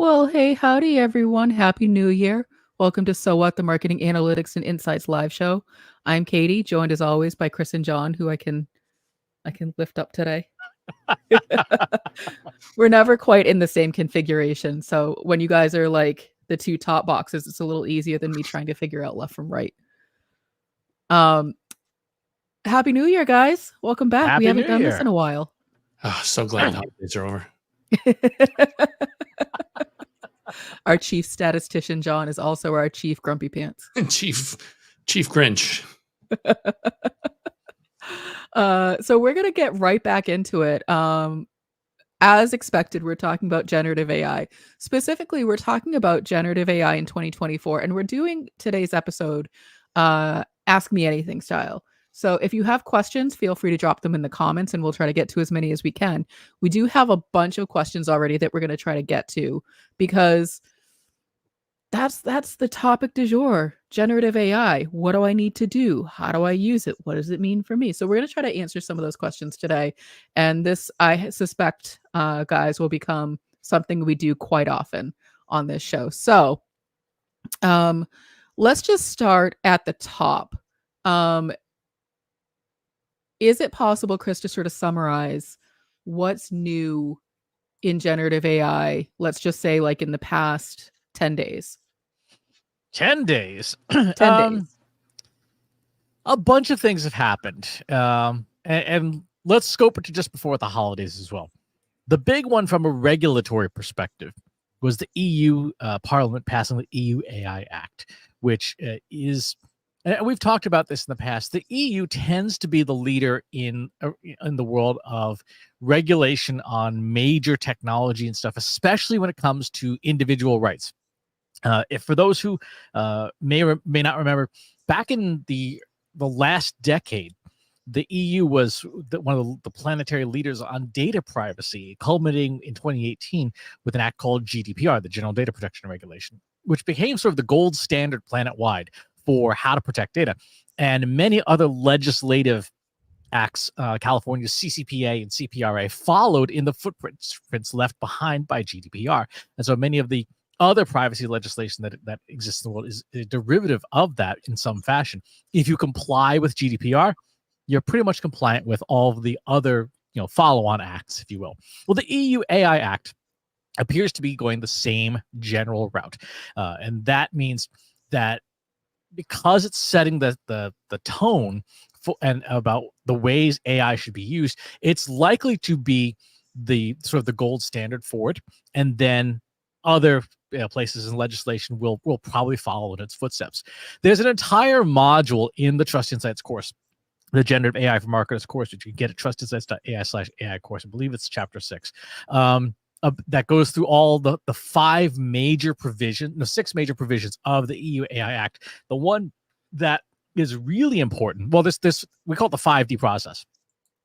Well, hey, howdy everyone. Happy New Year. Welcome to So What, the Marketing Analytics and Insights live show. I'm Katie, joined as always by Chris and John, who I can lift up today. We're never quite in the same configuration, so when you guys are like the two top boxes, it's a little easier than me trying to figure out left from right. Um Happy New Year, guys. Welcome back. We Happy haven't New done this Year. in a while. Oh, so glad the holidays are over. Our chief statistician John is also our chief grumpy pants. Chief Grinch. So we're gonna get right back into it. As expected, we're talking about generative AI. Specifically, we're talking about generative AI in 2024, and we're doing today's episode Ask Me Anything style. So if you have questions, feel free to drop them in the comments, and we'll try to get to as many as we can. We do have a bunch of questions already that we're going to try to get to because that's the topic du jour. Generative AI. What do I need to do? How do I use it? What does it mean for me? So we're going to try to answer some of those questions today. And this, I suspect, guys, will become something we do quite often on this show. So let's just start at the top. Is it possible, Chris, to sort of summarize what's new in generative AI? Let's just say like in the past 10 days. 10 days. 10 days. A bunch of things have happened. And let's scope it to just before the holidays as well. The big one from a regulatory perspective was the EU Parliament passing the EU AI Act, which is, and we've talked about this in the past, the EU tends to be the leader in the world of regulation on major technology and stuff, especially when it comes to individual rights. If for those who may or may not remember, back in the last decade, the EU was one of the planetary leaders on data privacy, culminating in 2018 with an act called GDPR, the General Data Protection Regulation, which became sort of the gold standard planet-wide for how to protect data. And many other legislative acts, California's CCPA and CPRA, followed in the footprints left behind by GDPR. And so many of the other privacy legislation that exists in the world is a derivative of that in some fashion. If you comply with GDPR, you're pretty much compliant with all of the other, follow-on acts, if you will. Well, the EU AI Act appears to be going the same general route, and that means that because it's setting the tone for and about the ways AI should be used, it's likely to be the sort of the gold standard for it, and then other places in legislation will probably follow in its footsteps. There's an entire module in the Trust Insights course, the Generative AI for Marketers course, which you can get at trustinsights.ai/AI course. I believe it's chapter 6. That goes through all the six major provisions of the EU AI Act. The one that is really important, well, this we call it the 5D process,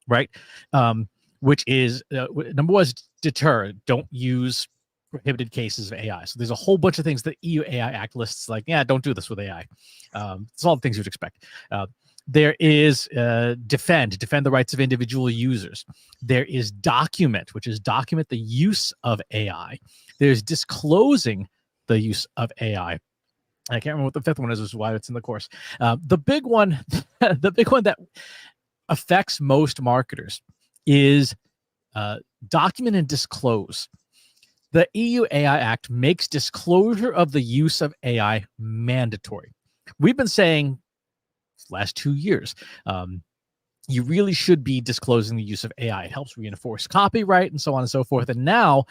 right? Which is number one is deter, don't use prohibited cases of AI. So there's a whole bunch of things that EU AI Act lists, like, don't do this with AI. It's all the things you'd expect. There is defend the rights of individual users. There is document, which is document the use of AI. There's disclosing the use of AI. I can't remember what the fifth one is why it's in the course. The big one that affects most marketers is document and disclose. The EU AI Act makes disclosure of the use of AI mandatory. We've been saying last 2 years, you really should be disclosing the use of AI. It helps reinforce copyright and so on and so forth. And now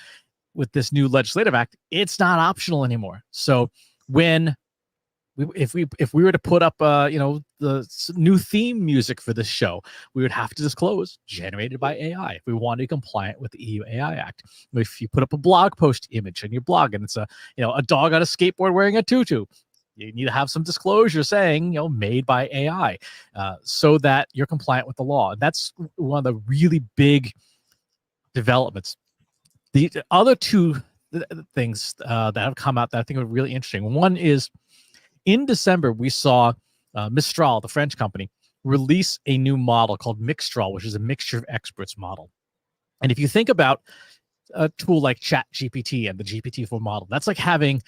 with this new legislative act, it's not optional anymore. So if we were to put up the new theme music for this show, we would have to disclose generated by AI if we want to be compliant with the EU AI Act. If you put up a blog post image on your blog and it's a dog on a skateboard wearing a tutu, you need to have some disclosure saying made by AI, so that you're compliant with the law. That's one of the really big developments. The other two things that have come out that I think are really interesting. One is, in December, we saw Mistral, the French company, release a new model called Mixtral, which is a mixture of experts model. And if you think about a tool like Chat GPT and the GPT-4 model. That's like having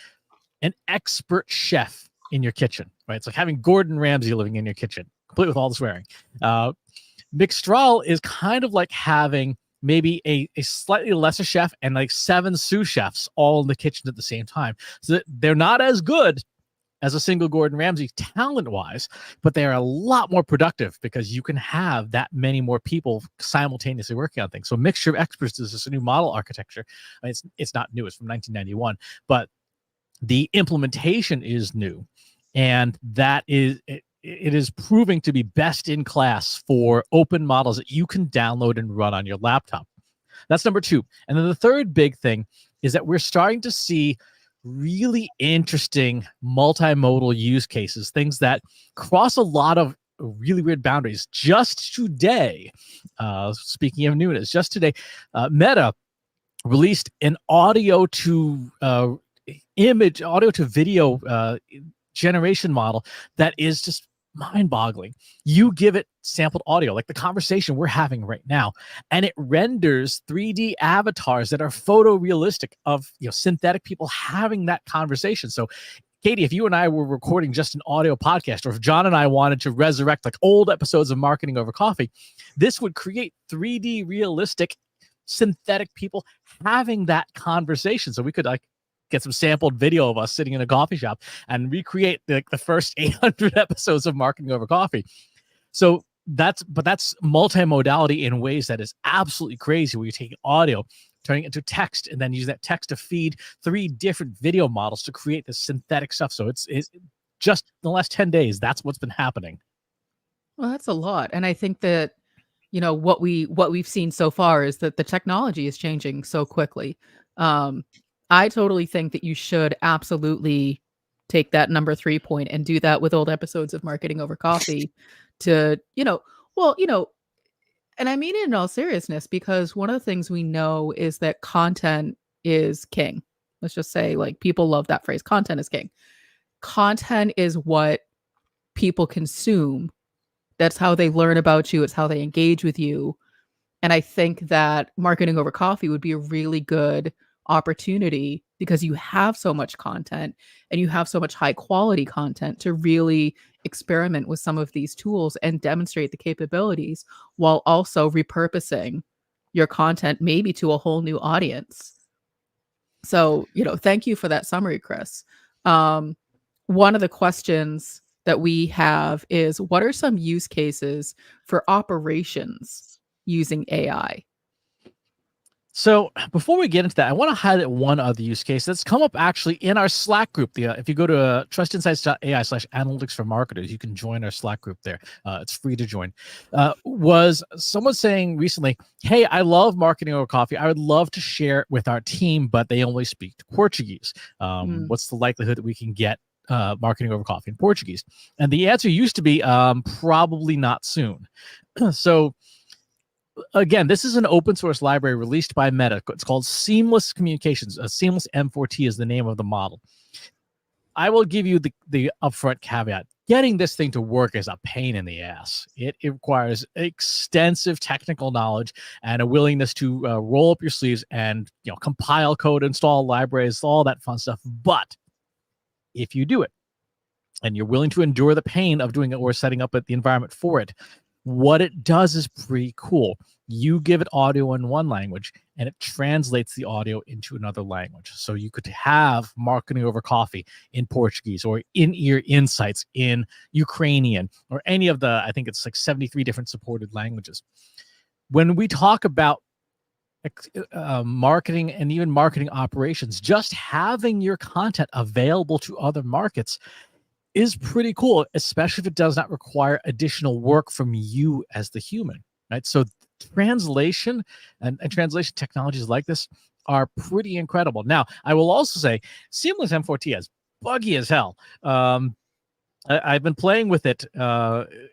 an expert chef in your kitchen, right? It's like having Gordon Ramsay living in your kitchen, complete with all the swearing. Mixtral is kind of like having maybe a slightly lesser chef and like 7 sous chefs all in the kitchen at the same time. So they're not as good as a single Gordon Ramsay talent-wise, but they are a lot more productive because you can have that many more people simultaneously working on things. So mixture of experts is this new model architecture. I mean, it's not new, it's from 1991, but the implementation is new, and that is it is proving to be best in class for open models that you can download and run on your laptop. That's number 2. And then the third big thing is that we're starting to see really interesting multimodal use cases, things that cross a lot of really weird boundaries. Just today, speaking of newness, just today, Meta released an audio to video generation model that is just mind-boggling. You give it sampled audio, like the conversation we're having right now, and it renders 3D avatars that are photorealistic of synthetic people having that conversation. So Katie, if you and I were recording just an audio podcast, or if John and I wanted to resurrect like old episodes of Marketing Over Coffee, this would create 3D realistic synthetic people having that conversation. So we could like get some sampled video of us sitting in a coffee shop and recreate the first 800 episodes of Marketing Over Coffee. So that's multimodality in ways that is absolutely crazy, where you take audio, turning it into text, and then use that text to feed 3 different video models to create this synthetic stuff. So it's just in the last 10 days, that's what's been happening. Well, that's a lot. And I think that, what we've seen so far is that the technology is changing so quickly. I totally think that you should absolutely take that number 3 point and do that with old episodes of Marketing Over Coffee to, and I mean it in all seriousness, because one of the things we know is that content is king. Let's just say, like, people love that phrase, content is king. Content is what people consume. That's how they learn about you. It's how they engage with you. And I think that Marketing Over Coffee would be a really good opportunity, because you have so much content and you have so much high quality content, to really experiment with some of these tools and demonstrate the capabilities, while also repurposing your content maybe to a whole new audience. So, thank you for that summary, Chris. One of the questions that we have is, what are some use cases for operations using AI? So before we get into that, I want to highlight one other use case that's come up actually in our Slack group. If you go to trustinsights.ai/analytics for marketers, you can join our Slack group there. It's free to join. Was someone saying recently, hey, I love Marketing Over Coffee. I would love to share it with our team, but they only speak Portuguese. What's the likelihood that we can get Marketing Over Coffee in Portuguese? And the answer used to be probably not soon. So again, this is an open source library released by Meta. It's called Seamless Communications. Seamless M4T is the name of the model. I will give you the upfront caveat. Getting this thing to work is a pain in the ass. It requires extensive technical knowledge and a willingness to roll up your sleeves and compile code, install libraries, all that fun stuff. But if you do it, and you're willing to endure the pain of doing it or setting up the environment for it, what it does is pretty cool. You give it audio in one language, and it translates the audio into another language. So you could have Marketing Over Coffee in Portuguese, or in-ear insights in Ukrainian, or any of the, I think it's like 73 different supported languages. When we talk about marketing and even marketing operations, just having your content available to other markets is pretty cool, especially if it does not require additional work from you as the human, right? So translation and translation technologies like this are pretty incredible. Now, I will also say Seamless M4T is buggy as hell. I've been playing with it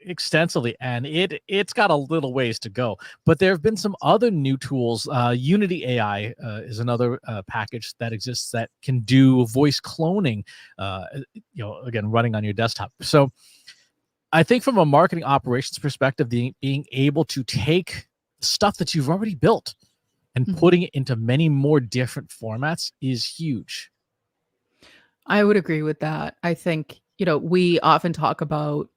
extensively, and it's got a little ways to go. But there have been some other new tools. Unity AI is another package that exists that can do voice cloning. Again, running on your desktop. So I think from a marketing operations perspective, being able to take stuff that you've already built and putting it into many more different formats is huge. I would agree with that. I think, we often talk about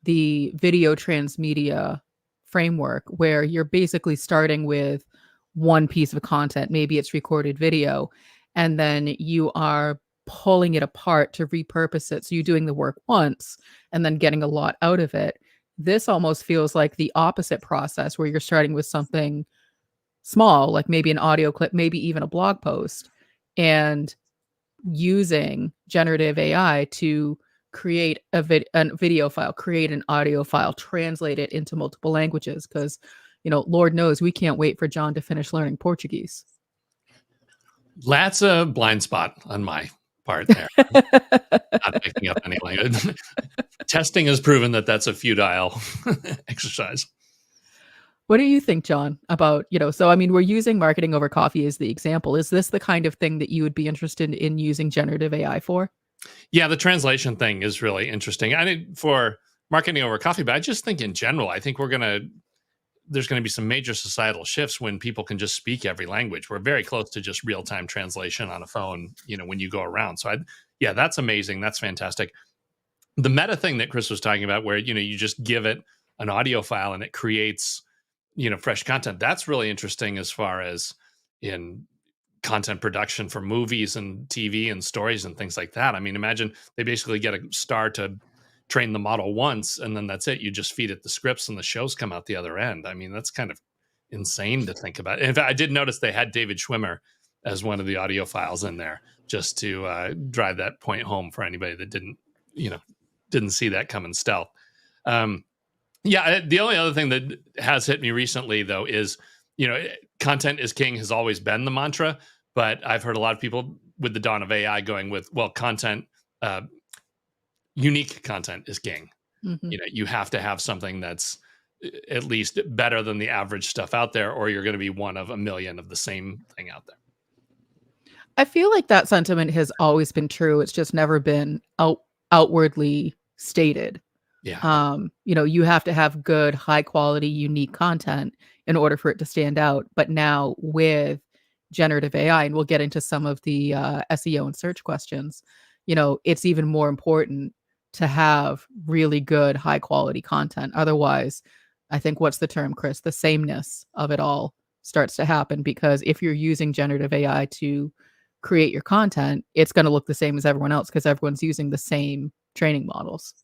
the video transmedia framework where you're basically starting with one piece of content, maybe it's recorded video, and then you are pulling it apart to repurpose it. So you're doing the work once and then getting a lot out of it. This almost feels like the opposite process where you're starting with something small, like maybe an audio clip, maybe even a blog post, and using generative AI to create a video file, create an audio file, translate it into multiple languages. Because, Lord knows we can't wait for John to finish learning Portuguese. That's a blind spot on my part there. Not picking up any language. Testing has proven that that's a futile exercise. What do you think, John, about, so I mean, we're using marketing over coffee as the example. Is this the kind of thing that you would be interested in using generative AI for? Yeah, the translation thing is really interesting. I mean, for marketing over coffee, but I just think in general, I think there's going to be some major societal shifts when people can just speak every language. We're very close to just real-time translation on a phone, when you go around. So yeah, that's amazing. That's fantastic. The meta thing that Chris was talking about where, you just give it an audio file and it creates, fresh content. That's really interesting as far as in content production for movies and TV and stories and things like that. I mean, imagine they basically get a star to train the model once and then that's it. You just feed it the scripts and the shows come out the other end. I mean, that's kind of insane to think about. In fact, I did notice they had David Schwimmer as one of the audio files in there just to drive that point home for anybody that didn't see that coming stealth. Yeah, the only other thing that has hit me recently, though, is, content is king has always been the mantra, but I've heard a lot of people with the dawn of AI going with, well, unique content is king. Mm-hmm. You have to have something that's at least better than the average stuff out there, or you're going to be one of a million of the same thing out there. I feel like that sentiment has always been true. It's just never been outwardly stated. Yeah. You have to have good, high quality, unique content in order for it to stand out. But now with generative AI, and we'll get into some of the SEO and search questions, it's even more important to have really good, high quality content. Otherwise, I think what's the term, Chris? The sameness of it all starts to happen, because if you're using generative AI to create your content, it's going to look the same as everyone else because everyone's using the same training models.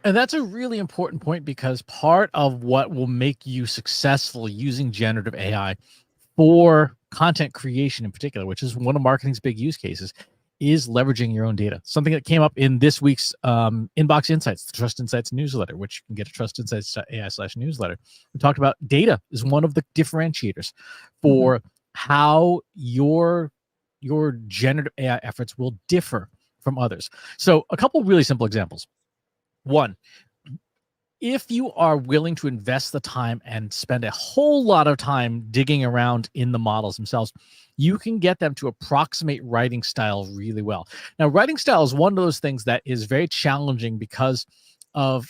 And that's a really important point, because part of what will make you successful using generative AI for content creation in particular, which is one of marketing's big use cases, is leveraging your own data. Something that came up in this week's Inbox Insights, the Trust Insights newsletter, which you can get at trustinsights.ai/newsletter. We talked about data is one of the differentiators for how your generative AI efforts will differ from others. So a couple of really simple examples. One, if you are willing to invest the time and spend a whole lot of time digging around in the models themselves, you can get them to approximate writing style really well. Now, writing style is one of those things that is very challenging because of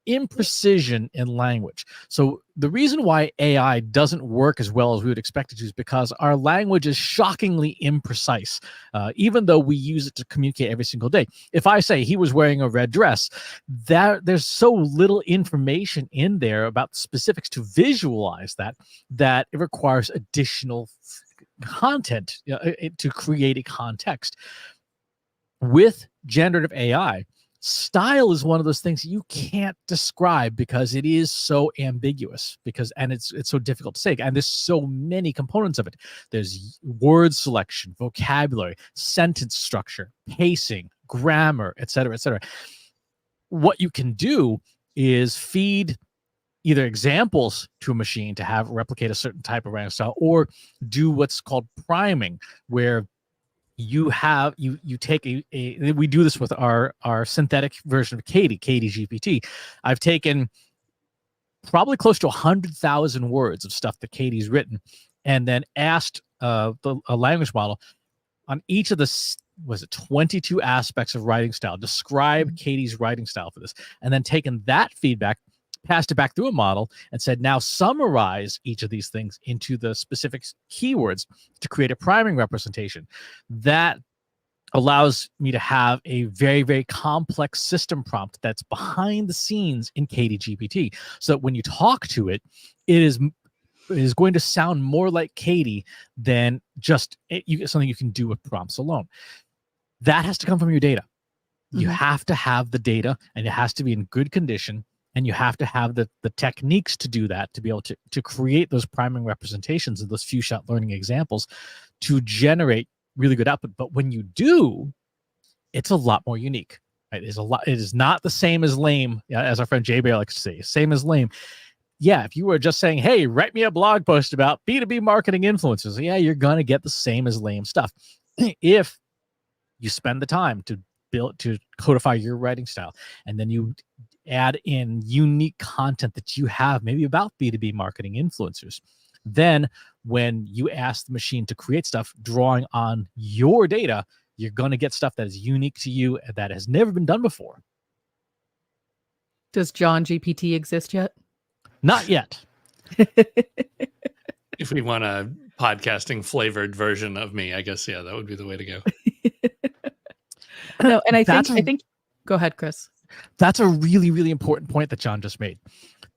imprecision in language. So the reason why AI doesn't work as well as we would expect it to is because our language is shockingly imprecise, even though we use it to communicate every single day. If I say he was wearing a red dress, there's so little information in there about the specifics to visualize that it requires additional content to create a context. With generative AI, style is one of those things you can't describe because it is so ambiguous, and it's so difficult to say, and there's so many components of it. There's word selection, vocabulary, sentence structure, pacing, grammar, etc., etc. What you can do is feed either examples to a machine to have replicate a certain type of writing style, or do what's called priming, where you take we do this with our synthetic version of Katie GPT. I've taken probably close to 100,000 words of stuff that Katie's written, and then asked a language model on each of the 22 aspects of writing style, describe Katie's writing style for this, and then taken that feedback passed it back through a model, and said, now summarize each of these things into the specific keywords to create a priming representation. That allows me to have a very, very complex system prompt that's behind the scenes in KDGPT. So that when you talk to it, it is going to sound more like Katie than just something you can do with prompts alone. That has to come from your data. You have to have the data, and it has to be in good condition, and you have to have the techniques to do that, to be able to create those priming representations and those few shot learning examples to generate really good output. But when you do, it's a lot more unique. Right? It is not the same as lame, as our friend Jay Bear likes to say. Same as lame. Yeah, if you were just saying, hey, write me a blog post about B2B marketing influencers, yeah, you're gonna get the same as lame stuff. If you spend the time to codify your writing style, and then you add in unique content that you have, maybe about B2B marketing influencers, then when you ask the machine to create stuff drawing on your data, you're going to get stuff that is unique to you and that has never been done before. Does John GPT exist yet? Not yet. If we want a podcasting flavored version of me, I guess, yeah, that would be the way to go. No, and I think go ahead, Chris. That's a really, really important point that John just made.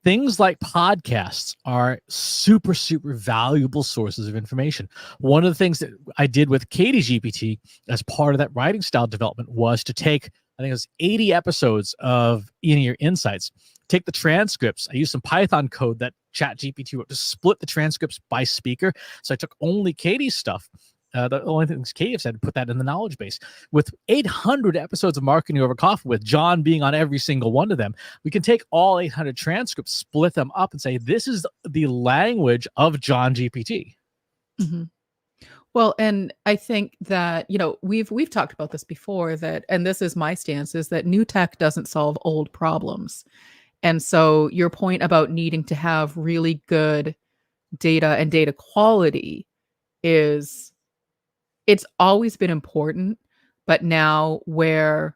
Things like podcasts are super, super valuable sources of information. One of the things that I did with Katie GPT as part of that writing style development was to take, I think it was 80 episodes of In Your Insights, take the transcripts. I used some Python code that ChatGPT wrote to split the transcripts by speaker. So I took only Katie's stuff. The only things Katie said, put that in the knowledge base. With 800 episodes of Marketing Over Coffee, with John being on every single one of them, we can take all 800 transcripts, split them up, and say, this is the language of John GPT. Mm-hmm. Well, and I think that, we've talked about this before, and this is my stance, is that new tech doesn't solve old problems. And so your point about needing to have really good data and data quality it's always been important, but now where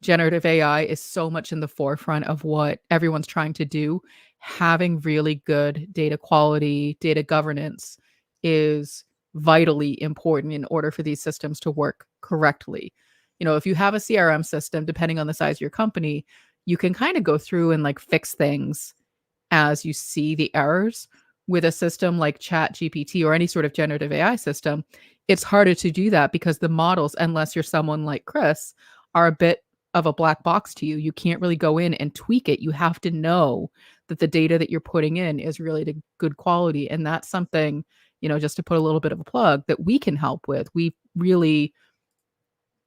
generative AI is so much in the forefront of what everyone's trying to do, having really good data quality, data governance is vitally important in order for these systems to work correctly. If you have a CRM system, depending on the size of your company, you can kind of go through and fix things as you see the errors. With a system like ChatGPT or any sort of generative AI system, it's harder to do that because the models, unless you're someone like Chris, are a bit of a black box to you. You can't really go in and tweak it. You have to know that the data that you're putting in is really to good quality. And that's something, just to put a little bit of a plug, that we can help with. We really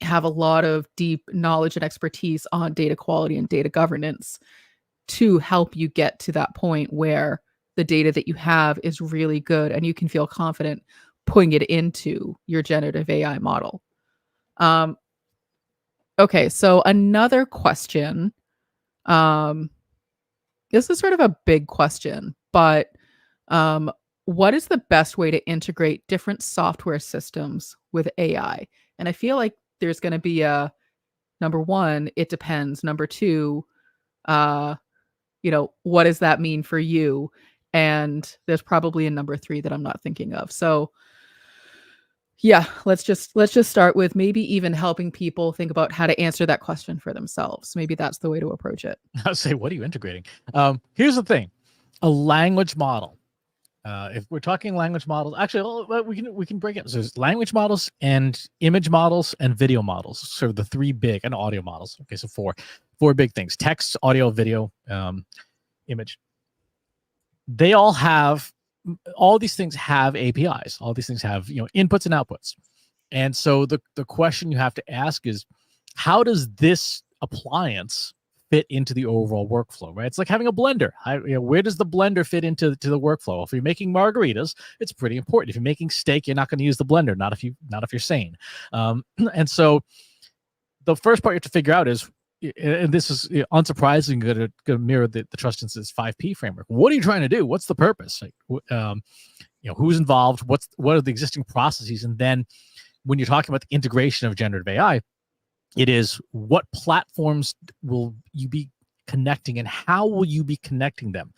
have a lot of deep knowledge and expertise on data quality and data governance to help you get to that point where the data that you have is really good and you can feel confident putting it into your generative AI model. Okay, so another question. This is sort of a big question, but what is the best way to integrate different software systems with AI? And I feel like there's going to be a number one, it depends. Number two, what does that mean for you? And there's probably a number three that I'm not thinking of. So yeah, let's just start with maybe even helping people think about how to answer that question for themselves. Maybe that's the way to approach it. I'll say, what are you integrating? Here's the thing. A language model. If we're talking language models, actually, we can break it. So there's language models and image models and video models. So the three big, and audio models. Okay, so four big things: text, audio, video, image. All these things have APIs. All these things have inputs and outputs. And so the question you have to ask is, how does this appliance fit into the overall workflow, right? It's like having a blender. Where does the blender fit into the workflow? If you're making margaritas, it's pretty important. If you're making steak, you're not going to use the blender, not if you're sane. And so the first part you have to figure out is, and this is unsurprisingly going to mirror the Trust Instance 5P framework. What are you trying to do? What's the purpose? Who's involved? What are the existing processes? And then when you're talking about the integration of generative AI, it is, what platforms will you be connecting, and how will you be connecting them?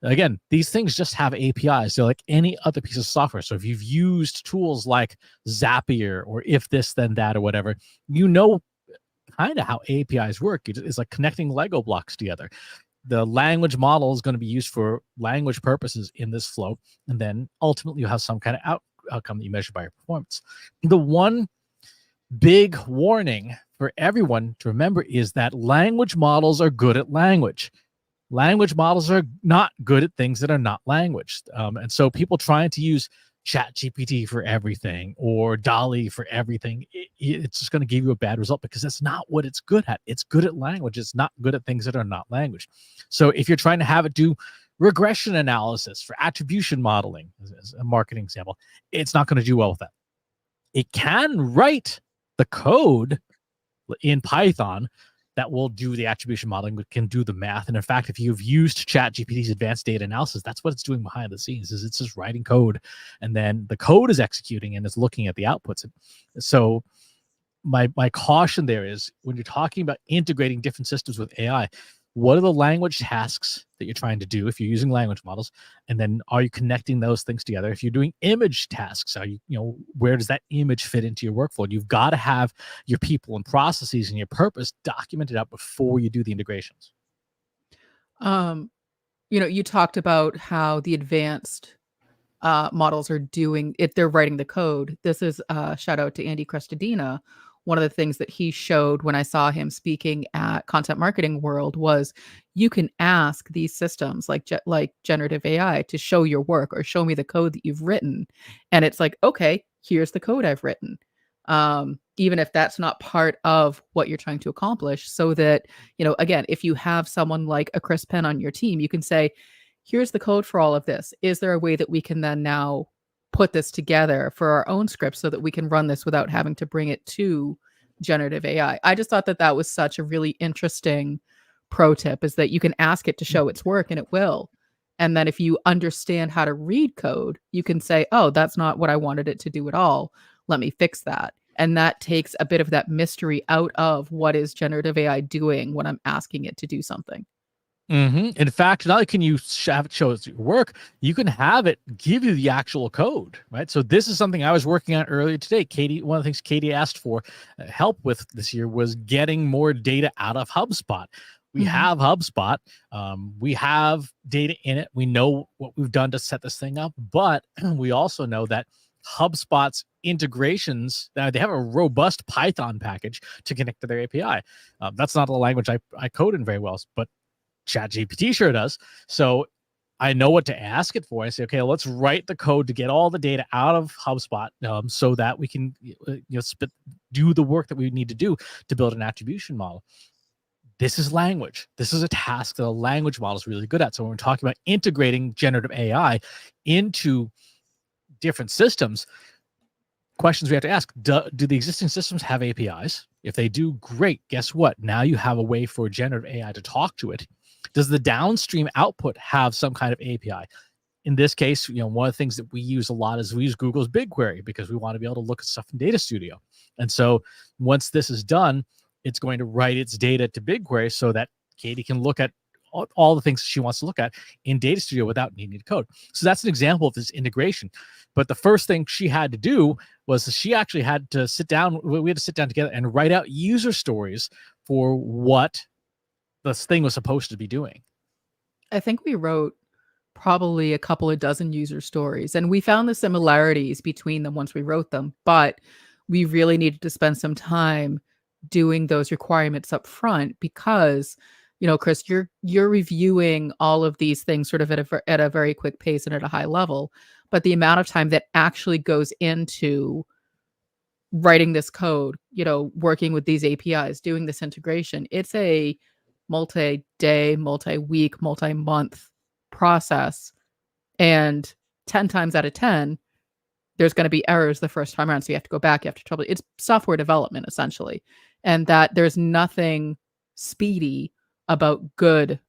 Again, these things just have APIs. They're like any other piece of software. So if you've used tools like Zapier or If This Then That or whatever, you know kind of how APIs work. It's like connecting Lego blocks together. The language model is going to be used for language purposes in this flow, and then ultimately you have some kind of outcome that you measure by your performance. The one big warning for everyone to remember is that language models are good at language. Language models are not good at things that are not language. And so people trying to use ChatGPT for everything or DALL-E for everything, it's just going to give you a bad result because that's not what it's good at. It's good at language. It's not good at things that are not language. So if you're trying to have it do regression analysis for attribution modeling, as a marketing example, it's not going to do well with that. It can write the code in Python that will do the attribution modeling, but can do the math. And in fact, if you've used ChatGPT's advanced data analysis, that's what it's doing behind the scenes. Is it's just writing code, and then the code is executing and it's looking at the outputs. So my caution there is when you're talking about integrating different systems with AI, what are the language tasks that you're trying to do if you're using language models? And then are you connecting those things together? If you're doing image tasks, are you where does that image fit into your workflow? And you've got to have your people and processes and your purpose documented out before you do the integrations. You talked about how the advanced models are doing it. They're writing the code. This is shout out to Andy Crestodina. One of the things that he showed when I saw him speaking at Content Marketing World was you can ask these systems like generative AI to show your work or show me the code that you've written. And it's like, okay, here's the code I've written. Even if that's not part of what you're trying to accomplish, so that, again, if you have someone like a Chris Penn on your team, you can say, here's the code for all of this. Is there a way that we can then now put this together for our own script so that we can run this without having to bring it to generative AI? I just thought that that was such a really interesting pro tip, is that you can ask it to show its work and it will. And then if you understand how to read code, you can say, oh, that's not what I wanted it to do at all. Let me fix that. And that takes a bit of that mystery out of what is generative AI doing when I'm asking it to do something. In fact, not only can you have it show its work, you can have it give you the actual code, right? So this is something I was working on earlier today. Katie, one of the things Katie asked for help with this year was getting more data out of HubSpot. We have HubSpot. We have data in it. We know what we've done to set this thing up, but we also know that HubSpot's integrations, they have a robust Python package to connect to their API. That's not a language I code in very well, but ChatGPT sure does. So I know what to ask it for. I say, okay, let's write the code to get all the data out of HubSpot so that we can do the work that we need to do to build an attribution model. This is language. This is a task that a language model is really good at. So when we're talking about integrating generative AI into different systems, questions we have to ask, do the existing systems have APIs? If they do, great. Guess what? Now you have a way for generative AI to talk to it. Does the downstream output have some kind of API? In this case, one of the things that we use a lot is we use Google's BigQuery because we want to be able to look at stuff in Data Studio. And so once this is done, it's going to write its data to BigQuery so that Katie can look at all the things she wants to look at in Data Studio without needing to code. So that's an example of this integration. But the first thing she had to do was she actually had to sit down. We had to sit down together and write out user stories for what this thing was supposed to be doing. I think we wrote probably a couple of dozen user stories, and we found the similarities between them once we wrote them, but we really needed to spend some time doing those requirements up front because, Chris, you're reviewing all of these things sort of at a very quick pace and at a high level, but the amount of time that actually goes into writing this code, working with these APIs, doing this integration, it's a multi-day, multi-week, multi-month process. And 10 times out of 10, there's going to be errors the first time around. So you have to go back, you have to trouble. It's software development, essentially. And that there's nothing speedy about good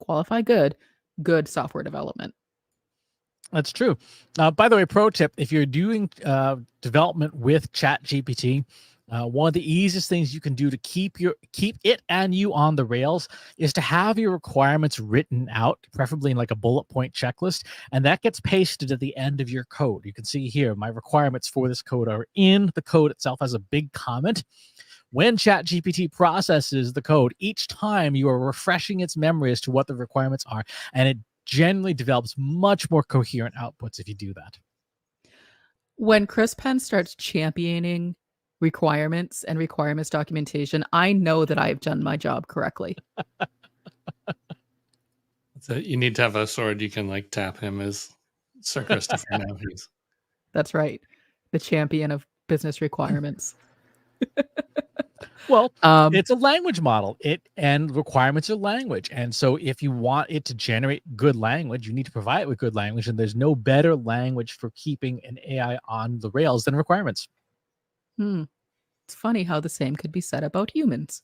software development. That's true. By the way, pro tip, if you're doing development with ChatGPT, One of the easiest things you can do to keep it and you on the rails is to have your requirements written out, preferably in like a bullet point checklist, and that gets pasted at the end of your code. You can see here my requirements for this code are in the code itself as a big comment. When ChatGPT processes the code, each time you are refreshing its memory as to what the requirements are, and it generally develops much more coherent outputs if you do that. When Chris Penn starts championing requirements and requirements documentation, I know that I've done my job correctly. So you need to have a sword you can like tap him as Sir Christopher now. That's right. The champion of business requirements. Well, it's a language model. And requirements are language. And so if you want it to generate good language, you need to provide it with good language. And there's no better language for keeping an AI on the rails than requirements. It's funny how the same could be said about humans.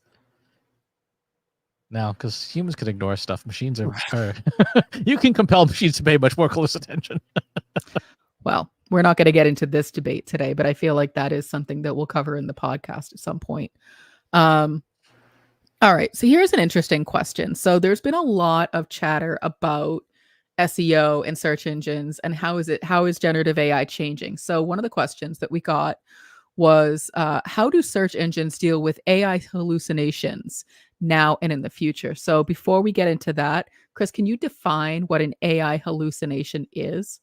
Now, because humans can ignore stuff, machines are you can compel machines to pay much more close attention. Well, we're not going to get into this debate today, but I feel like that is something that we'll cover in the podcast at some point. All right. So here's an interesting question. So there's been a lot of chatter about SEO and search engines and how is generative AI changing? So one of the questions that we got was how do search engines deal with AI hallucinations now and in the future? So before we get into that, Chris, can you define what an AI hallucination is?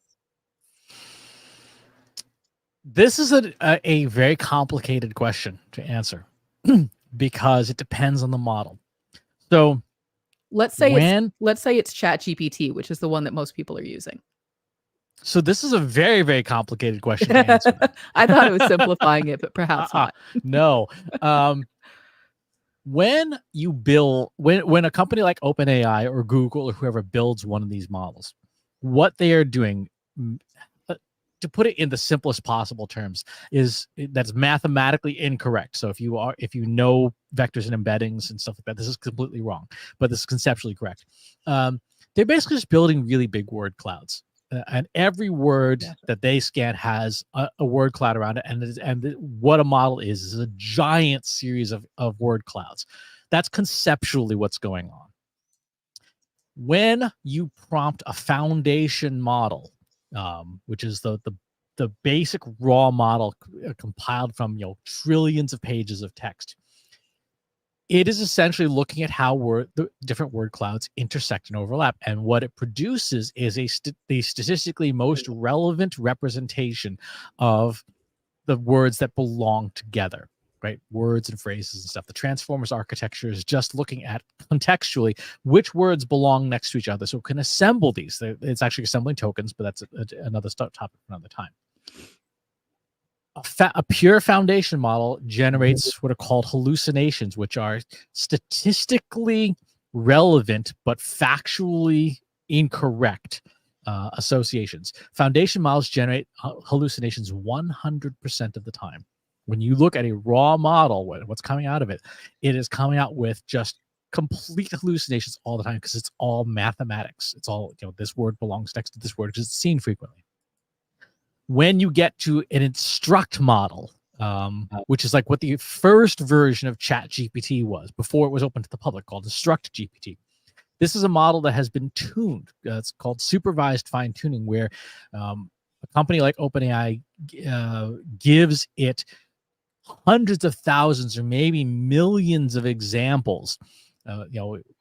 This is a very complicated question to answer because it depends on the model. So let's say it's ChatGPT, which is the one that most people are using. So this is a very, very complicated question to answer. I thought it was simplifying it, but perhaps not. No. When you build, when a company like OpenAI or Google or whoever builds one of these models, what they are doing, to put it in the simplest possible terms, is that's mathematically incorrect. So if you know vectors and embeddings and stuff like that, this is completely wrong, but this is conceptually correct. They're basically just building really big word clouds. And every word that they scan has a word cloud around it. And what a model is a giant series of word clouds. That's conceptually what's going on. When you prompt a foundation model, which is the basic raw model compiled from trillions of pages of text, it is essentially looking at how the different word clouds intersect and overlap. And what it produces is the statistically most relevant representation of the words that belong together, right? Words and phrases and stuff. The Transformers architecture is just looking at contextually which words belong next to each other. So it can assemble these. It's actually assembling tokens, but that's another topic for another time. A pure foundation model generates what are called hallucinations, which are statistically relevant but factually incorrect associations. Foundation models generate hallucinations 100% of the time. When you look at a raw model, what's coming out of it, it is coming out with just complete hallucinations all the time because it's all mathematics. It's all, this word belongs next to this word because it's seen frequently. When you get to an instruct model, which is like what the first version of ChatGPT was before it was open to the public, called Instruct GPT. This is a model that has been tuned. It's called supervised fine tuning, where a company like OpenAI gives it hundreds of thousands or maybe millions of examples.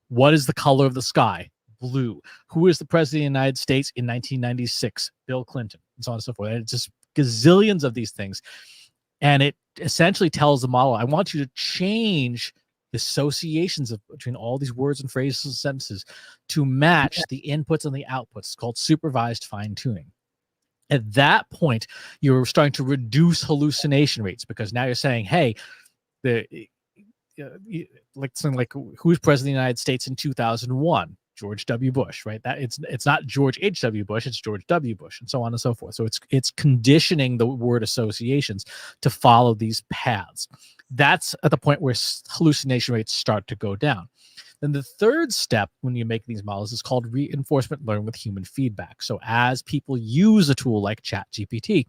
What is the color of the sky? Blue. Who is the president of the United States in 1996? Bill Clinton, and so on and so forth. And it's just gazillions of these things. And it essentially tells the model, I want you to change the associations between all these words and phrases and sentences to match the inputs and the outputs. It's called supervised fine tuning. At that point, you're starting to reduce hallucination rates because now you're saying, hey, like something like who's president of the United States in 2001? George W. Bush, right? That it's not George H.W. Bush, it's George W. Bush, and so on and so forth. So it's conditioning the word associations to follow these paths. That's at the point where hallucination rates start to go down. Then the third step when you make these models is called reinforcement learning with human feedback. So as people use a tool like ChatGPT,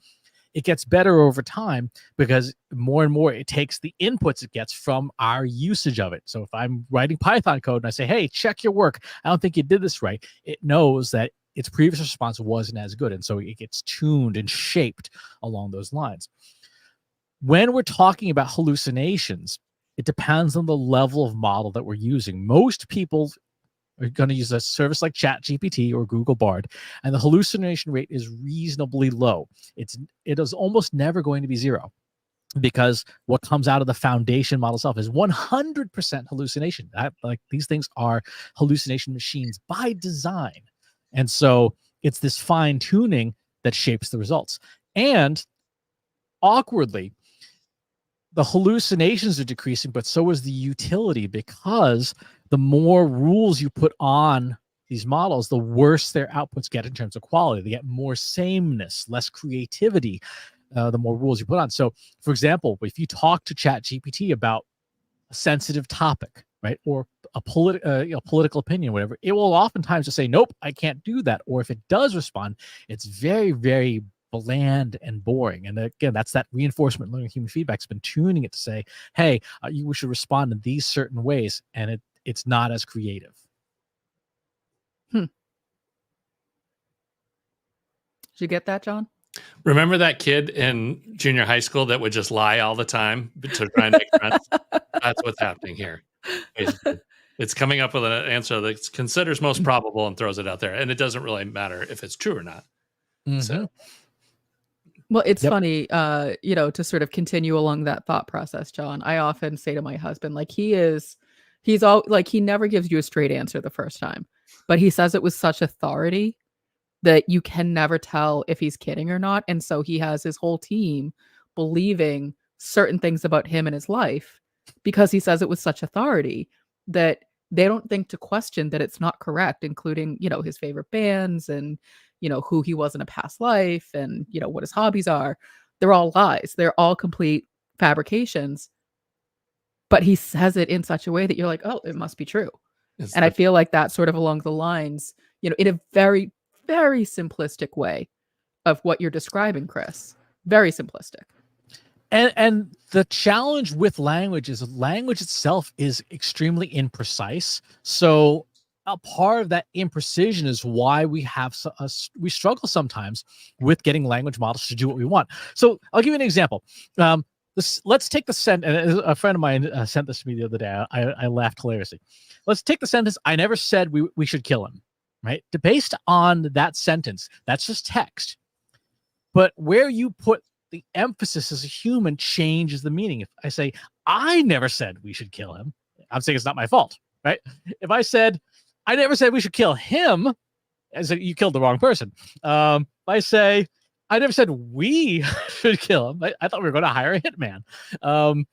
it gets better over time because more and more it takes the inputs it gets from our usage of it. So if I'm writing Python code and I say, hey, check your work, I don't think you did this right, it knows that its previous response wasn't as good. And so it gets tuned and shaped along those lines. When we're talking about hallucinations, it depends on the level of model that we're using. Most people are going to use a service like ChatGPT or Google Bard, and the hallucination rate is reasonably low. It is almost never going to be zero, because what comes out of the foundation model itself is 100% hallucination. Like, these things are hallucination machines by design. And so it's this fine tuning that shapes the results. And awkwardly, the hallucinations are decreasing, but so is the utility, because the more rules you put on these models, the worse their outputs get in terms of quality. They get more sameness, less creativity, the more rules you put on. So, for example, if you talk to ChatGPT about a sensitive topic, right, or a political opinion, whatever, it will oftentimes just say, nope, I can't do that. Or if it does respond, it's very, very bland and boring. And again, that's that reinforcement learning human feedback's been tuning it to say, hey, you should respond in these certain ways, and it's not as creative. Did you get that, John? Remember that kid in junior high school that would just lie all the time to try and make friends? That's what's happening here. It's coming up with an answer that considers most probable and throws it out there, and it doesn't really matter if it's true or not. Mm-hmm. So, well, it's funny, to sort of continue along that thought process, John. I often say to my husband, like, he's all like, he never gives you a straight answer the first time, but he says it with such authority that you can never tell if he's kidding or not. And so he has his whole team believing certain things about him and his life because he says it with such authority that they don't think to question that it's not correct, including, his favorite bands and, who he was in a past life and, what his hobbies are. They're all lies. They're all complete fabrications. But he says it in such a way that you're like, oh, it must be true. And I feel like that's sort of along the lines, in a very, very simplistic way of what you're describing, Chris. Very simplistic. And the challenge with language is language itself is extremely imprecise. So a part of that imprecision is why we we struggle sometimes with getting language models to do what we want. So I'll give you an example. Let's take the sentence. A friend of mine sent this to me the other day. I laughed hilariously. Let's take the sentence, I never said we should kill him, right? Based on that sentence, that's just text. But where you put the emphasis as a human changes the meaning. If I say, I never said we should kill him, I'm saying it's not my fault, right? If I said, I never said we should kill him, I said, you killed the wrong person. If I say, I never said we should kill him, I thought we were going to hire a hitman.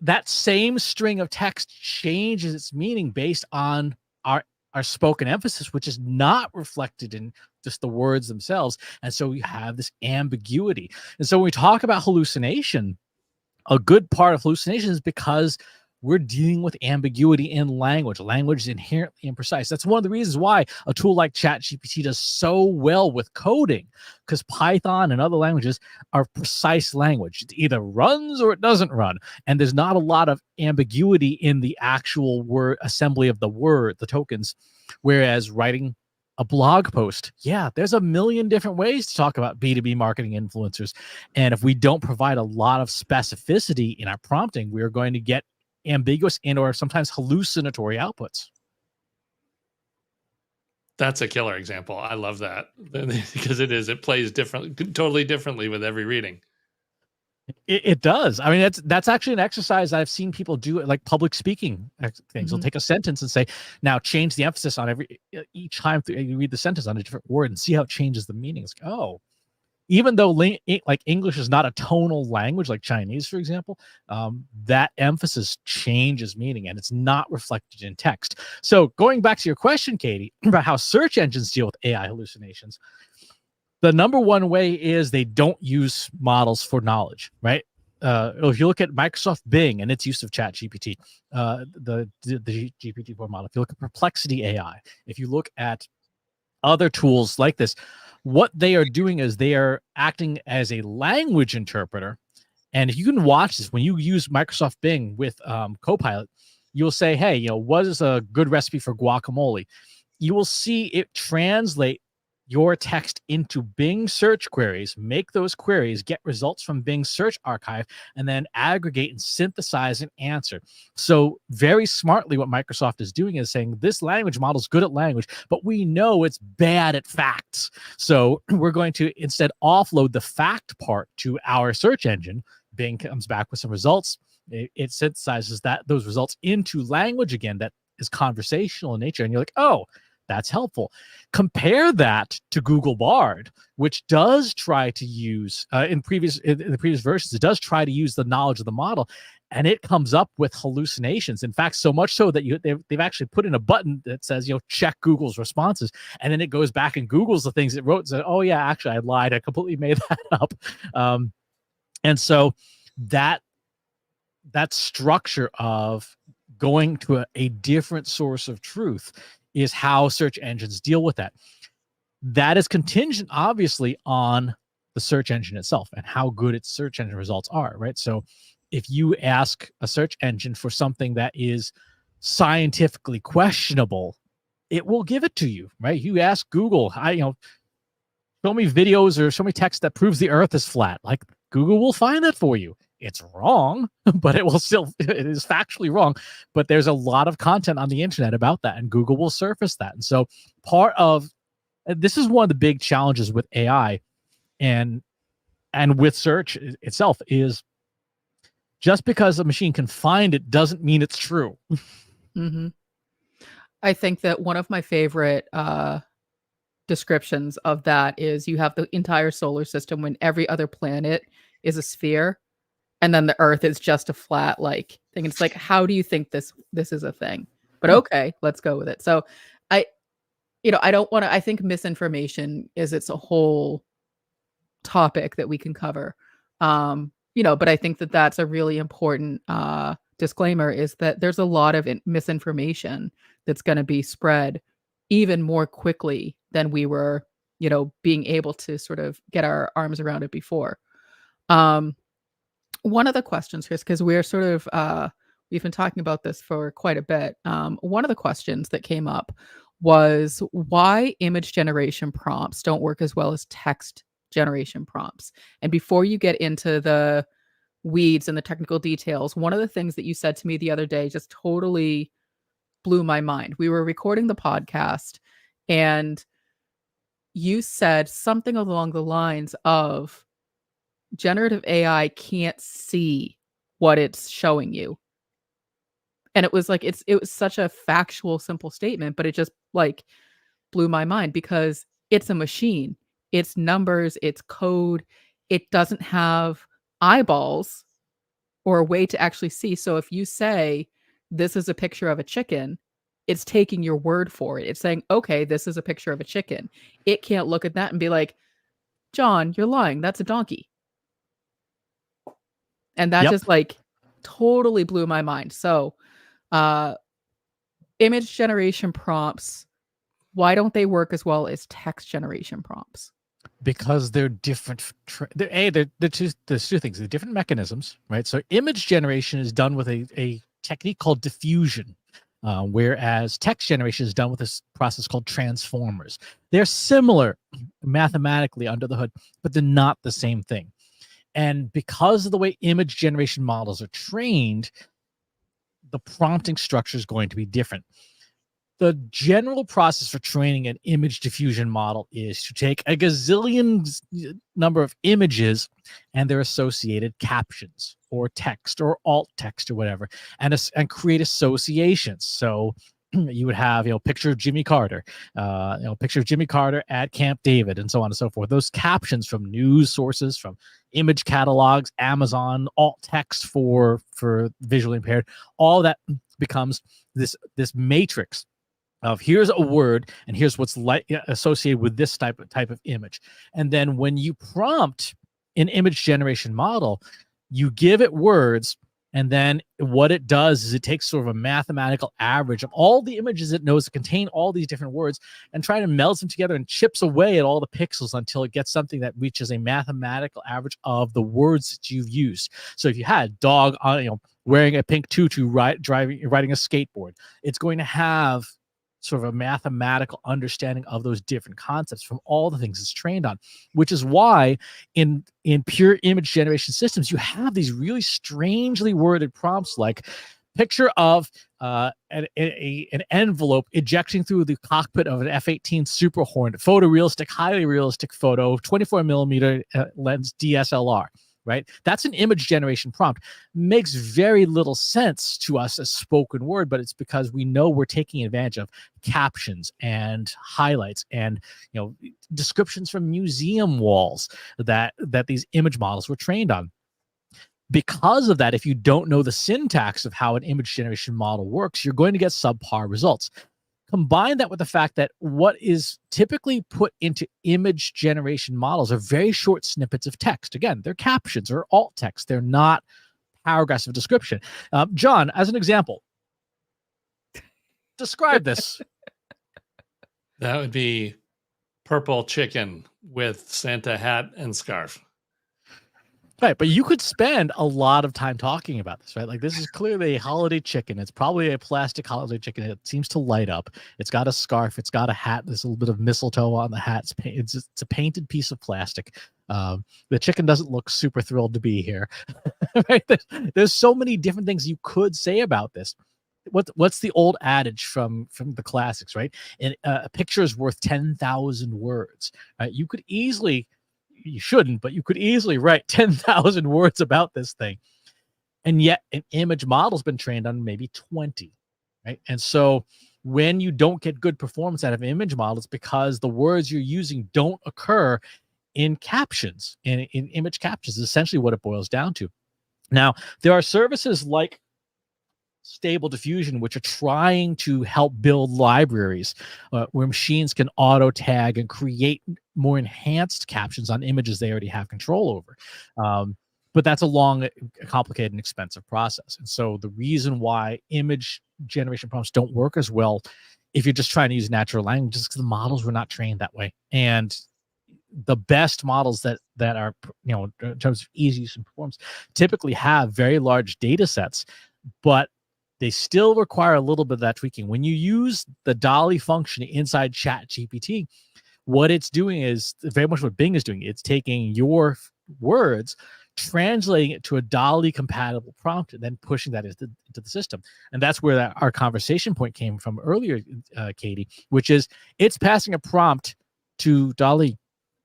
That same string of text changes its meaning based on our spoken emphasis, which is not reflected in just the words themselves. And so we have this ambiguity. And so when we talk about hallucination, a good part of hallucination is because we're dealing with ambiguity in language. Language is inherently imprecise. That's one of the reasons why a tool like ChatGPT does so well with coding, because Python and other languages are precise language. It either runs or it doesn't run. And there's not a lot of ambiguity in the actual word assembly of the tokens. Whereas writing a blog post, there's a million different ways to talk about B2B marketing influencers. And if we don't provide a lot of specificity in our prompting, we're going to get ambiguous and or sometimes hallucinatory outputs. That's a killer example. I love that because it plays totally differently with every reading. It does. I mean, that's actually an exercise I've seen people do, like public speaking things. Mm-hmm. They'll take a sentence and say, now change the emphasis on each time you read the sentence on a different word and see how it changes the meaning. It's like, oh, even though like English is not a tonal language like Chinese, for example, that emphasis changes meaning and it's not reflected in text. So going back to your question, Katie, about how search engines deal with AI hallucinations, the number one way is they don't use models for knowledge, right? If you look at Microsoft Bing and its use of ChatGPT, the GPT-4 model, if you look at Perplexity AI, if you look at other tools like this, what they are doing is they are acting as a language interpreter. And if you can watch this, when you use Microsoft Bing with Copilot, you'll say, hey, what is a good recipe for guacamole? You will see it translate your text into Bing search queries, make those queries, get results from Bing search archive, and then aggregate and synthesize an answer. So very smartly, what Microsoft is doing is saying this language model is good at language, but we know it's bad at facts. So we're going to instead offload the fact part to our search engine. Bing comes back with some results. It synthesizes those results into language again that is conversational in nature. And you're like, oh, that's helpful. Compare that to Google Bard, which does try to use in the previous versions, it does try to use the knowledge of the model, and it comes up with hallucinations. In fact, so much so that they've actually put in a button that says, check Google's responses, and then it goes back and Googles the things it wrote and says, oh yeah, actually I lied, I completely made that up. And so that structure of going to a different source of truth is how search engines deal with that. That is contingent, obviously, on the search engine itself and how good its search engine results are, right? So if you ask a search engine for something that is scientifically questionable, it will give it to you, right? You ask Google, show me videos or show me text that proves the earth is flat. Like, Google will find that for you. It's wrong, but it is factually wrong. But there's a lot of content on the internet about that, and Google will surface that. And so this is one of the big challenges with AI and with search itself is just because a machine can find it doesn't mean it's true. Mm-hmm. I think that one of my favorite descriptions of that is you have the entire solar system when every other planet is a sphere, and then the Earth is just a flat thing. It's like, how do you think this is a thing? But okay, let's go with it. So I don't want to. I think misinformation is its a whole topic that we can cover. But I think that that's a really important disclaimer, is that there's a lot of misinformation that's going to be spread even more quickly than we were, being able to sort of get our arms around it before. One of the questions, Chris, because we're sort of we've been talking about this for quite a bit. One of the questions that came up was why image generation prompts don't work as well as text generation prompts. And before you get into the weeds and the technical details, one of the things that you said to me the other day just totally blew my mind. We were recording the podcast, and you said something along the lines of generative AI can't see what it's showing you. And it was like, it was such a factual, simple statement, but it just blew my mind because it's a machine. It's numbers, it's code. It doesn't have eyeballs or a way to actually see. So if you say, this is a picture of a chicken, it's taking your word for it. It's saying, okay, this is a picture of a chicken. It can't look at that and be like, John, you're lying. That's a donkey. And that just totally blew my mind. So image generation prompts, why don't they work as well as text generation prompts? Because they're different. There's two things. They're different mechanisms, right? So image generation is done with a technique called diffusion, whereas text generation is done with this process called transformers. They're similar mathematically under the hood, but they're not the same thing. And because of the way image generation models are trained, the prompting structure is going to be different. The general process for training an image diffusion model is to take a gazillion number of images and their associated captions or text or alt text or whatever, and create associations. So you would have, picture of Jimmy Carter, picture of Jimmy Carter at Camp David, and so on and so forth. Those captions from news sources, from image catalogs, Amazon, alt text for visually impaired, all that becomes this matrix of here's a word and here's what's associated with this type of image. And then when you prompt an image generation model, you give it words And then what it does is it takes sort of a mathematical average of all the images it knows to contain all these different words and try to meld them together and chips away at all the pixels until it gets something that reaches a mathematical average of the words that you've used. So if you had dog on, wearing a pink tutu, riding a skateboard, it's going to have sort of a mathematical understanding of those different concepts from all the things it's trained on, which is why in pure image generation systems, you have these really strangely worded prompts like picture of an envelope ejecting through the cockpit of an F-18 Super Hornet, photorealistic, highly realistic photo, 24 millimeter lens DSLR. Right? That's an image generation prompt. Makes very little sense to us as spoken word, but it's because we know we're taking advantage of captions and highlights and descriptions from museum walls that these image models were trained on. Because of that, if you don't know the syntax of how an image generation model works, you're going to get subpar results. Combine that with the fact that what is typically put into image generation models are very short snippets of text. Again, they're captions or alt text. They're not paragraphs of description. John, as an example, describe this. That would be purple chicken with Santa hat and scarf. Right, but you could spend a lot of time talking about this, right? Like this is clearly a holiday chicken. It's probably a plastic holiday chicken. It seems to light up. It's got a scarf. It's got a hat. There's a little bit of mistletoe on the hat. It's a painted piece of plastic. The chicken doesn't look super thrilled to be here. Right? There's so many different things you could say about this. What's the old adage from the classics, right? And a picture is worth 10,000 words. You could easily. You shouldn't, but you could easily write 10,000 words about this thing. And yet an image model's been trained on maybe 20, right? And so when you don't get good performance out of an image model, it's because the words you're using don't occur in captions, in image captions is essentially what it boils down to. Now, there are services like Stable Diffusion, which are trying to help build libraries where machines can auto tag and create more enhanced captions on images they already have control over. But that's a long, complicated, and expensive process. And so the reason why image generation prompts don't work as well if you're just trying to use natural language is because the models were not trained that way. And the best models that are, in terms of easy use and performance, typically have very large data sets, but they still require a little bit of that tweaking. When you use the DALL-E function inside ChatGPT, what it's doing is very much what Bing is doing. It's taking your words, translating it to a DALL-E compatible prompt, and then pushing that into the system. And that's where our conversation point came from earlier, Katie, which is it's passing a prompt to DALL-E.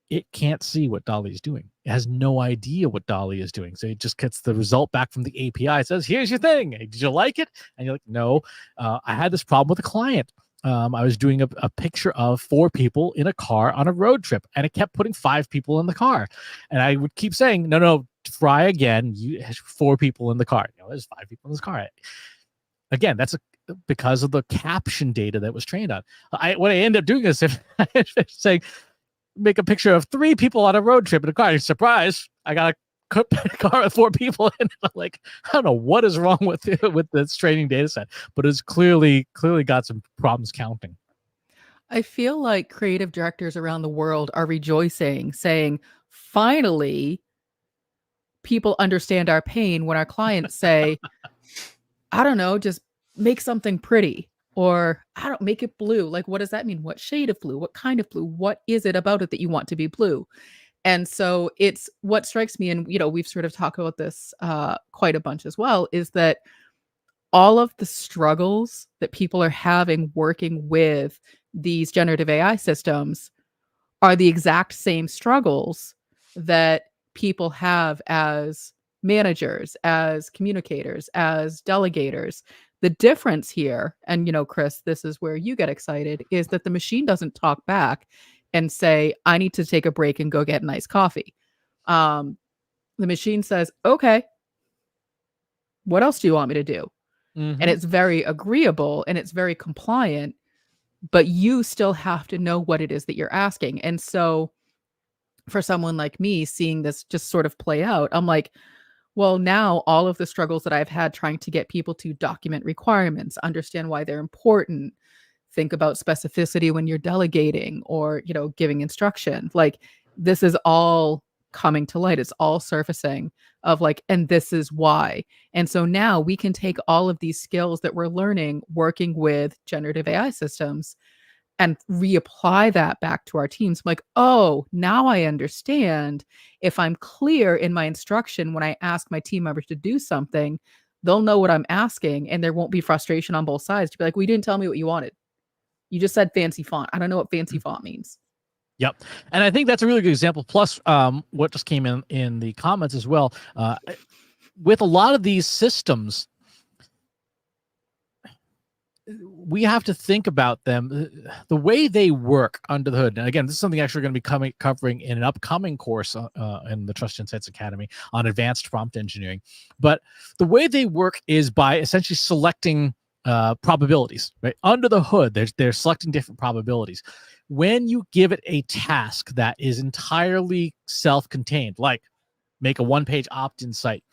It can't see what DALL-E is doing. It has no idea what DALL-E is doing. So it just gets the result back from the API. It says, here's your thing. Did you like it? And you're like, no. I had this problem with a client. I was doing a picture of 4 people in a car on a road trip, and it kept putting 5 people in the car. And I would keep saying, no, try again. You have 4 people in the car. There's 5 people in this car. Again, that's because of the caption data that was trained on. What I end up doing is saying, make a picture of 3 people on a road trip in a car. Surprise! I got a car with 4 people in it. I'm like, I don't know what is wrong with this training data set, but it's clearly got some problems counting. I feel like creative directors around the world are rejoicing, saying, finally, people understand our pain when our clients say, I don't know, just make something pretty. Or I don't make it blue. Like, what does that mean? What shade of blue? What kind of blue? What is it about it that you want to be blue? And so it's what strikes me, and we've sort of talked about this quite a bunch as well, is that all of the struggles that people are having working with these generative AI systems are the exact same struggles that people have as managers, as communicators, as delegators. The difference here, and Chris, this is where you get excited, is that the machine doesn't talk back and say, I need to take a break and go get an iced coffee. The machine says, okay, what else do you want me to do? Mm-hmm. And it's very agreeable and it's very compliant, but you still have to know what it is that you're asking. And so for someone like me, seeing this just sort of play out, I'm like, Well, now all of the struggles that I've had trying to get people to document requirements, understand why they're important, think about specificity when you're delegating or, giving instruction. Like this is all coming to light. It's all surfacing of like, and this is why. And so now we can take all of these skills that we're learning working with generative AI systems and reapply that back to our teams. I'm like, oh, now I understand. If I'm clear in my instruction when I ask my team members to do something, they'll know what I'm asking and there won't be frustration on both sides to be like, well, you didn't tell me what you wanted. You just said fancy font. I don't know what fancy font means. Yep. And I think that's a really good example. Plus, what just came in the comments as well, with a lot of these systems, we have to think about them, the way they work under the hood. And again, this is something actually going to be covering in an upcoming course in the Trust Insights Academy on advanced prompt engineering. But the way they work is by essentially selecting probabilities, right? Under the hood, they're selecting different probabilities. When you give it a task that is entirely self-contained, like make a one-page opt-in site,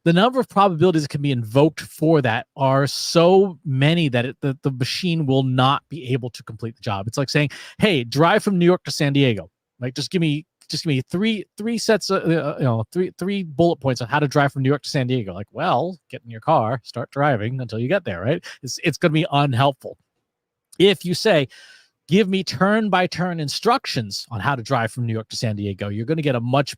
the number of probabilities that can be invoked for that are so many that the machine will not be able to complete the job. It's like saying, "Hey, drive from New York to San Diego." Like, just give me three sets of three bullet points on how to drive from New York to San Diego. Like, well, get in your car, start driving until you get there. Right? It's going to be unhelpful. If you say, "Give me turn by turn instructions on how to drive from New York to San Diego," you're going to get a much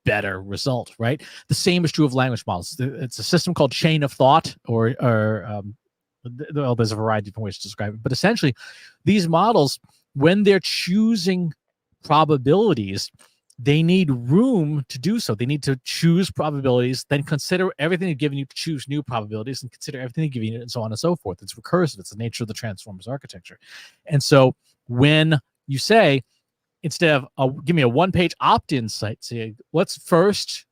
better result, right? The same is true of language models. It's a system called chain of thought, or well, there's a variety of different ways to describe it. But essentially, these models, when they're choosing probabilities, they need room to do so. They need to choose probabilities, then consider everything they've given you to choose new probabilities, and consider everything they've given you, and so on and so forth. It's recursive. It's the nature of the transformers architecture. And so when you say, instead of give me a one-page opt-in site, say, let's first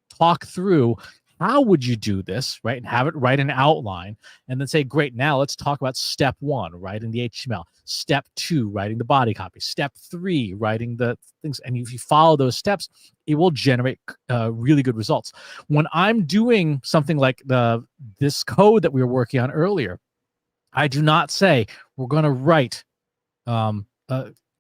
talk through how would you do this, right? And have it write an outline, and then say, great, now let's talk about step 1, writing the HTML. Step 2, writing the body copy. Step 3, writing the things. And if you follow those steps, it will generate really good results. When I'm doing something like this code that we were working on earlier, I do not say we're going to write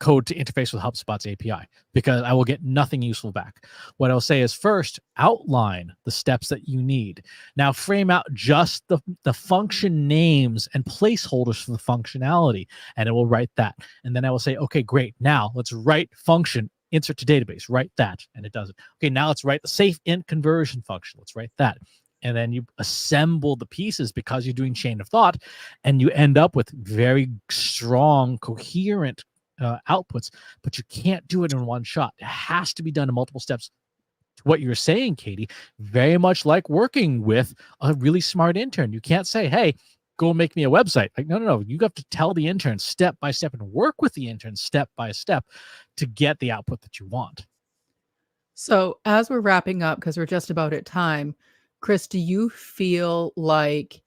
code to interface with HubSpot's API, because I will get nothing useful back. What I'll say is, first, outline the steps that you need. Now frame out just the function names and placeholders for the functionality, and it will write that. And then I will say, okay, great. Now let's write function insert to database, write that, and it does it. Okay, now let's write the safe int conversion function. Let's write that. And then you assemble the pieces because you're doing chain of thought, and you end up with very strong, coherent outputs. But you can't do it in one shot. It has to be done in multiple steps. To what you're saying, Katie, very much like working with a really smart intern. You can't say, hey, go make me a website. Like, no. You have to tell the intern step by step and work with the intern step by step to get the output that you want. So as we're wrapping up, because we're just about at time, Chris, do you feel like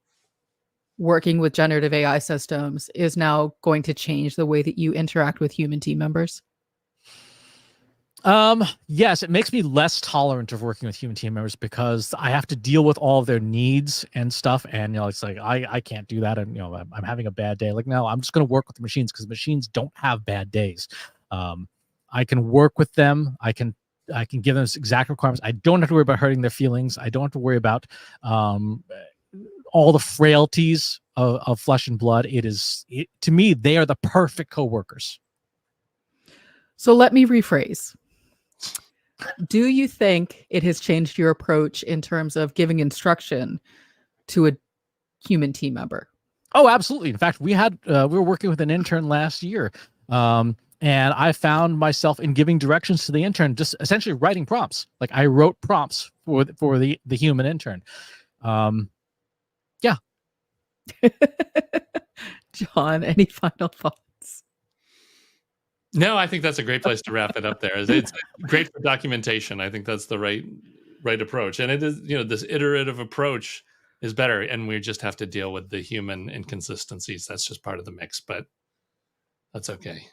working with generative AI systems is now going to change the way that you interact with human team members? Yes, it makes me less tolerant of working with human team members, because I have to deal with all of their needs and stuff. And, it's like, I can't do that. And, I'm having a bad day. Like, no, I'm just going to work with the machines, because machines don't have bad days. I can work with them. I can give them exact requirements. I don't have to worry about hurting their feelings. I don't have to worry about, all the frailties of flesh and blood. To me, they are the perfect coworkers. So let me rephrase. Do you think it has changed your approach in terms of giving instruction to a human team member? Oh, absolutely. In fact, we were working with an intern last year, and I found myself in giving directions to the intern, just essentially writing prompts. Like, I wrote prompts for the human intern. Yeah. John, any final thoughts? No, I think that's a great place to wrap it up there. It's great for documentation. I think that's the right approach. And it is, this iterative approach is better. And we just have to deal with the human inconsistencies. That's just part of the mix, but that's okay.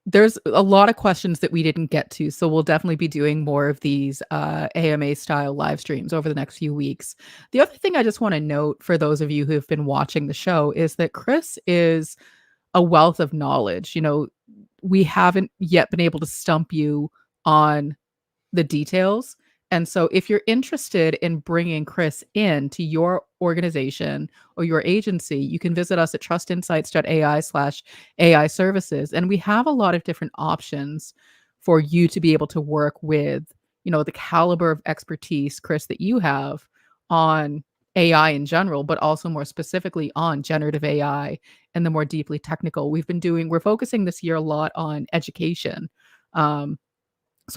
there's a lot of questions that we didn't get to, so we'll definitely be doing more of these AMA style live streams over the next few weeks. The other thing I just want to note for those of you who have been watching the show is that Chris is a wealth of knowledge. We haven't yet been able to stump you on the details. And so if you're interested in bringing Chris into your organization or your agency, you can visit us at trustinsights.ai/AI services. And we have a lot of different options for you to be able to work with, the caliber of expertise, Chris, that you have on AI in general, but also more specifically on generative AI and the more deeply technical. We're focusing this year a lot on education. So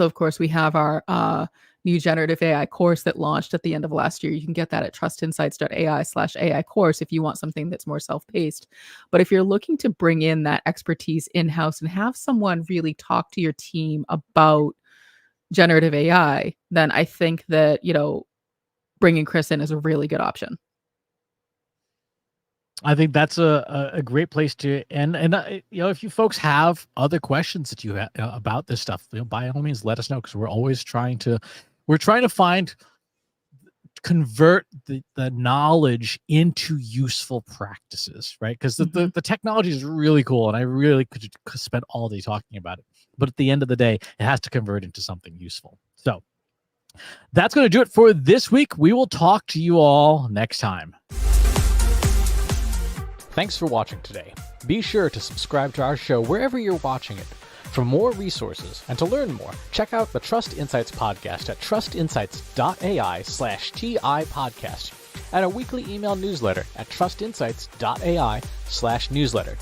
of course we have our new generative AI course that launched at the end of last year. You can get that at trustinsights.ai/AI course if you want something that's more self-paced. But if you're looking to bring in that expertise in-house and have someone really talk to your team about generative AI, then I think that, bringing Chris in is a really good option. I think that's a great place to end. And if you folks have other questions that you have about this stuff, by all means, let us know, because we're always trying to convert the knowledge into useful practices, right? Because the technology is really cool, and I really could spend all day talking about it. But at the end of the day, it has to convert into something useful. So that's going to do it for this week. We will talk to you all next time. Thanks for watching today. Be sure to subscribe to our show wherever you're watching it. For more resources and to learn more, check out the Trust Insights podcast at trustinsights.ai/TI podcast and a weekly email newsletter at trustinsights.ai/newsletter.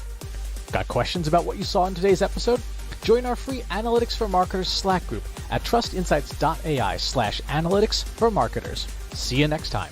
Got questions about what you saw in today's episode? Join our free Analytics for Marketers Slack group at trustinsights.ai/analytics for marketers. See you next time.